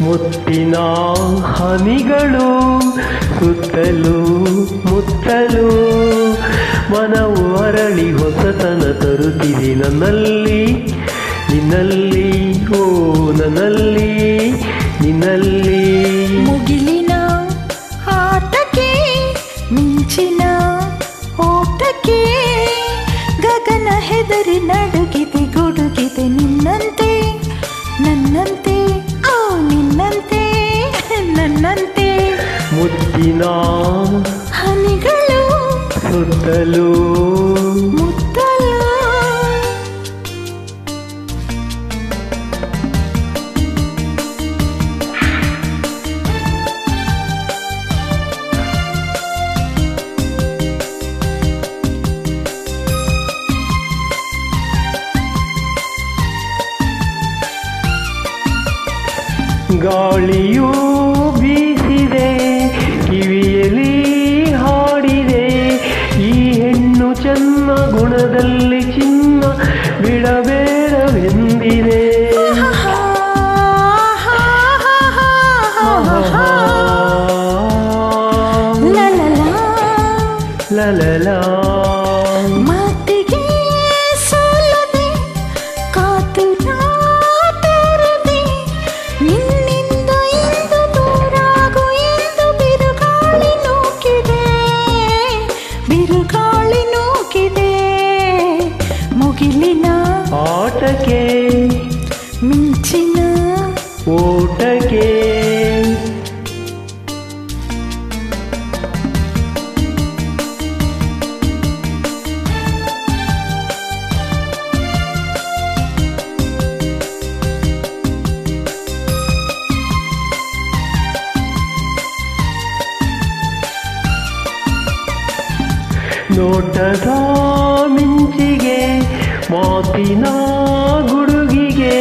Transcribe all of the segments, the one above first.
ಮುತ್ತಿನ ಹನಿಗಳು ಸುತ್ತಲೂ ಮುತ್ತಲು ಮನವು ಅರಳಿ ಹೊಸತನ ತರುತ್ತಿದೆ ನನ್ನಲ್ಲಿ ನಿನ್ನಲ್ಲಿ ಓ ನನ್ನಲ್ಲಿ ನಿನ್ನಲ್ಲಿ. ಮುಗಿಲಿನ ಆಟಕ್ಕೆ ಮಿಂಚಿನ ಓಟಕ್ಕೆ ಗಗನ ಹೆದರಿ ನಡುಗಿದೆ ಗುಡುಗಿದೆ ನಿನ್ನಂತೆ ನನ್ನಂತೆ ಓ ನಿನ್ನಂತೆ ನನ್ನಂತೆ. ಮುತ್ತಿನ ಹನಿಗಳು ಸುತ್ತಲೂ ಮುತ್ತಲು. ಗಾಳಿಯೂ ಬೀಸಿದೆ ಕಿವಿಯಲ್ಲಿ ಹಾಡಿದೆ ಈ ಹೆಣ್ಣು ಚೆನ್ನ ಗುಣದಲ್ಲಿ ಚಿನ್ನ ಬಿಡಬೇಡವೆಂದಿದೆ. ಲಲಲಾ ಮಾತಿಗೆ ಸೋಲದೆ ಕಾತುರ ತೋರದೆ ನಿನ್ನಿಂದ ಎಂದು ದೂರಾಗು ಎಂದು ಬಿರುಗಾಳಿ ನೂಕಿದೆ ಬಿರುಗಾಳಿ ನೂಕಿದೆ. ಮುಗಿಲಿನ ಆಟಕ್ಕೆ ಮಿಂಚಿನ ಓಟಕ್ಕೆ ನೋಟದ ಮಿಂಚಿಗೆ ಮಾತಿನ ಗುಡುಗಿಗೆ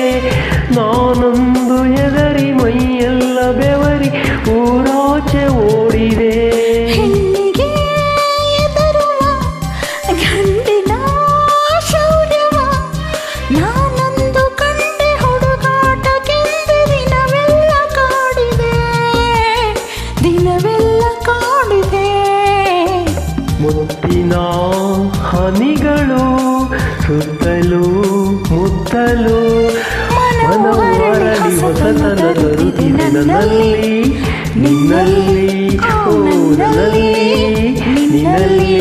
ನಾನೊಂದು ಹೆದರಿ ಮೈಯೆಲ್ಲ ಬೆವರಿ ಊರಾಚೆ ಓಡಿದೆ. ಹೆಣ್ಣಿಗೆ ಎದರುವ ಗಂಡಿನ ಶೌರ್ಯವ ನಾನೊಂದು ಕಂಡೆ ಹುಡುಗಾಟಕ್ಕೆಂದು ದಿನವೆಲ್ಲ ಕಾಡಿದೆ ದಿನವೆಲ್ಲ ಕಾಡಿದೆ. ಮುತ್ತಿನ ಹನಿಗಳು ಸುತ್ತಲೂ ಮುತ್ತಲು ಮನವು ಅರಳಿ ಹೊಸತನ ತರುತ್ತಿದೆ ನನ್ನಲ್ಲಿ ನಿನ್ನಲ್ಲಿ ಓ ನನ್ನಲ್ಲಿ ನಿನ್ನಲ್ಲಿ